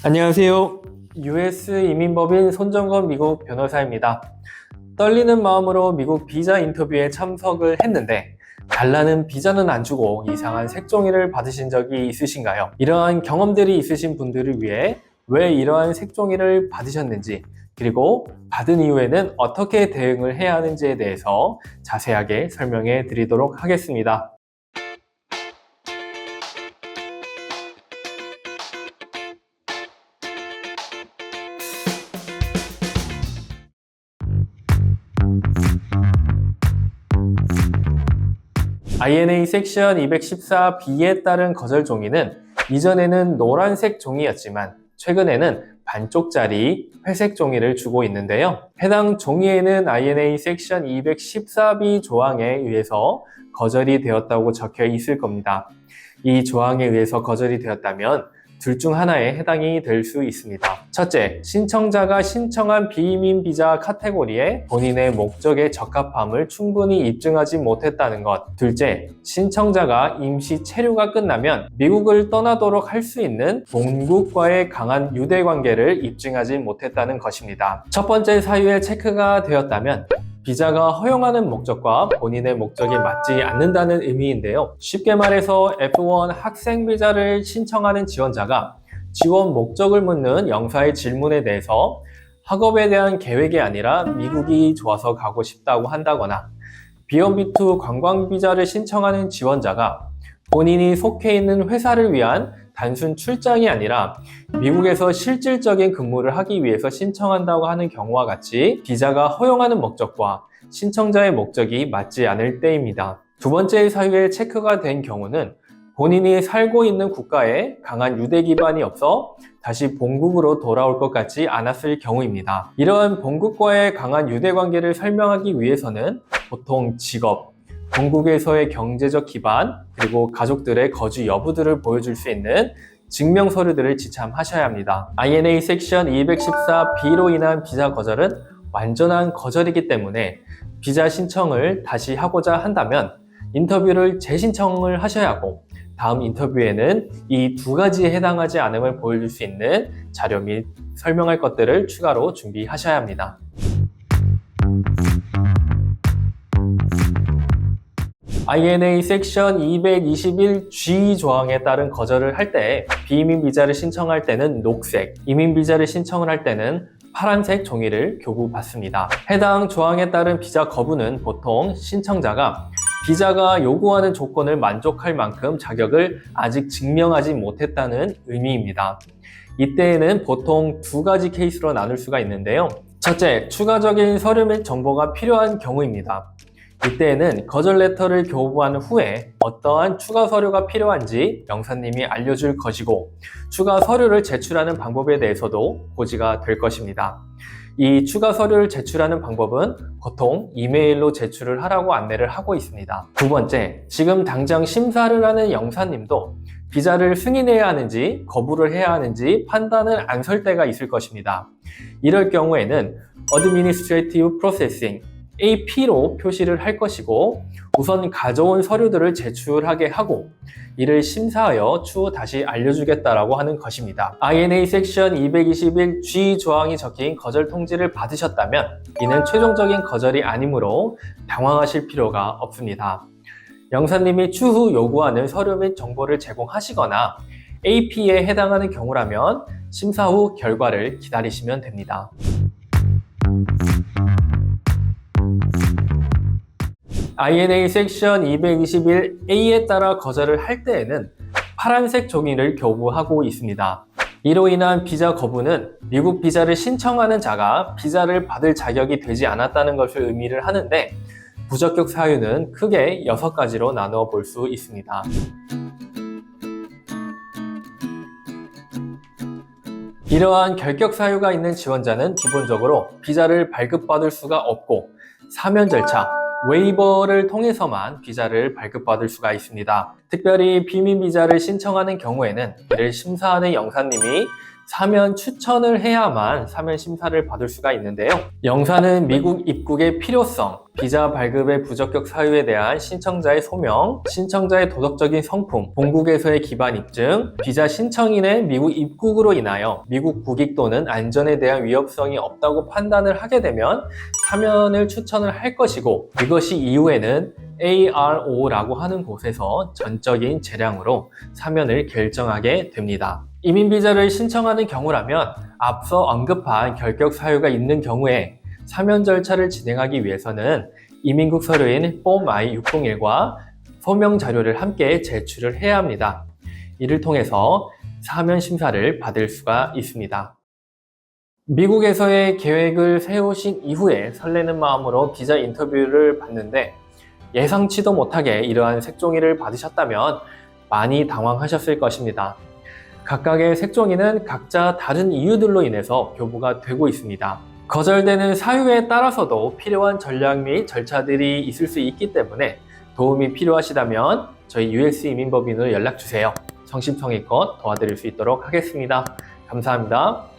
안녕하세요. US 이민법인 손정건 미국 변호사입니다. 떨리는 마음으로 미국 비자 인터뷰에 참석을 했는데 달라는 비자는 안 주고 이상한 색종이를 받으신 적이 있으신가요? 이러한 경험들이 있으신 분들을 위해 왜 이러한 색종이를 받으셨는지, 그리고 받은 이후에는 어떻게 대응을 해야 하는지에 대해서 자세하게 설명해 드리도록 하겠습니다. INA 섹션 214B에 따른 거절 종이는 이전에는 노란색 종이였지만 최근에는 반쪽짜리 회색 종이를 주고 있는데요. 해당 종이에는 INA 섹션 214B 조항에 의해서 거절이 되었다고 적혀 있을 겁니다. 이 조항에 의해서 거절이 되었다면 둘 중 하나에 해당이 될 수 있습니다. 첫째, 신청자가 신청한 비이민 비자 카테고리에 본인의 목적에 적합함을 충분히 입증하지 못했다는 것. 둘째, 신청자가 임시 체류가 끝나면 미국을 떠나도록 할 수 있는 본국과의 강한 유대 관계를 입증하지 못했다는 것입니다. 첫 번째 사유에 체크가 되었다면 비자가 허용하는 목적과 본인의 목적이 맞지 않는다는 의미인데요. 쉽게 말해서 F1 학생 비자를 신청하는 지원자가 지원 목적을 묻는 영사의 질문에 대해서 학업에 대한 계획이 아니라 미국이 좋아서 가고 싶다고 한다거나, B1B2 관광 비자를 신청하는 지원자가 본인이 속해 있는 회사를 위한 단순 출장이 아니라 미국에서 실질적인 근무를 하기 위해서 신청한다고 하는 경우와 같이 비자가 허용하는 목적과 신청자의 목적이 맞지 않을 때입니다. 두 번째 사유에 체크가 된 경우는 본인이 살고 있는 국가에 강한 유대 기반이 없어 다시 본국으로 돌아올 것 같지 않았을 경우입니다. 이러한 본국과의 강한 유대 관계를 설명하기 위해서는 보통 직업, 본국에서의 경제적 기반, 그리고 가족들의 거주 여부들을 보여줄 수 있는 증명 서류들을 지참하셔야 합니다. INA 섹션 214B로 인한 비자 거절은 완전한 거절이기 때문에 비자 신청을 다시 하고자 한다면 인터뷰를 재신청을 하셔야 하고, 다음 인터뷰에는 이 두 가지에 해당하지 않음을 보여줄 수 있는 자료 및 설명할 것들을 추가로 준비하셔야 합니다. INA 섹션 221G 조항에 따른 거절을 할 때 비이민 비자를 신청할 때는 녹색, 이민 비자를 신청을 할 때는 파란색 종이를 교부받습니다. 해당 조항에 따른 비자 거부는 보통 신청자가 비자가 요구하는 조건을 만족할 만큼 자격을 아직 증명하지 못했다는 의미입니다. 이때에는 보통 두 가지 케이스로 나눌 수가 있는데요. 첫째, 추가적인 서류 및 정보가 필요한 경우입니다. 이때에는 거절 레터를 교부한 후에 어떠한 추가 서류가 필요한지 영사님이 알려줄 것이고, 추가 서류를 제출하는 방법에 대해서도 고지가 될 것입니다. 이 추가 서류를 제출하는 방법은 보통 이메일로 제출을 하라고 안내를 하고 있습니다. 두 번째, 지금 당장 심사를 하는 영사님도 비자를 승인해야 하는지 거부를 해야 하는지 판단을 안 설 때가 있을 것입니다. 이럴 경우에는 Administrative Processing AP로 표시를 할 것이고, 우선 가져온 서류들을 제출하게 하고 이를 심사하여 추후 다시 알려주겠다라고 하는 것입니다. INA 섹션 221G 조항이 적힌 거절 통지를 받으셨다면 이는 최종적인 거절이 아니므로 당황하실 필요가 없습니다. 영사님이 추후 요구하는 서류 및 정보를 제공하시거나 AP에 해당하는 경우라면 심사 후 결과를 기다리시면 됩니다. INA 섹션 221A에 따라 거절을 할 때에는 파란색 종이를 교부하고 있습니다. 이로 인한 비자 거부는 미국 비자를 신청하는 자가 비자를 받을 자격이 되지 않았다는 것을 의미를 하는데, 부적격 사유는 크게 6가지로 나누어 볼 수 있습니다. 이러한 결격 사유가 있는 지원자는 기본적으로 비자를 발급받을 수가 없고, 사면 절차, 웨이버를 통해서만 비자를 발급받을 수가 있습니다. 특별히 비민 비자를 신청하는 경우에는 이를 심사하는 영사님이 사면 추천을 해야만 사면 심사를 받을 수가 있는데요. 영사는 미국 입국의 필요성, 비자 발급의 부적격 사유에 대한 신청자의 소명, 신청자의 도덕적인 성품, 본국에서의 기반 입증, 비자 신청인의 미국 입국으로 인하여 미국 국익 또는 안전에 대한 위협성이 없다고 판단을 하게 되면 사면을 추천을 할 것이고, 이것이 이후에는 ARO라고 하는 곳에서 전적인 재량으로 사면을 결정하게 됩니다. 이민비자를 신청하는 경우라면 앞서 언급한 결격 사유가 있는 경우에 사면 절차를 진행하기 위해서는 이민국 서류인 폼 I-601과 소명 자료를 함께 제출을 해야 합니다. 이를 통해서 사면 심사를 받을 수가 있습니다. 미국에서의 계획을 세우신 이후에 설레는 마음으로 비자 인터뷰를 받는데 예상치도 못하게 이러한 색종이를 받으셨다면 많이 당황하셨을 것입니다. 각각의 색종이는 각자 다른 이유들로 인해서 교부가 되고 있습니다. 거절되는 사유에 따라서도 필요한 전략 및 절차들이 있을 수 있기 때문에 도움이 필요하시다면 저희 US 이민법인으로 연락주세요. 성심성의껏 도와드릴 수 있도록 하겠습니다. 감사합니다.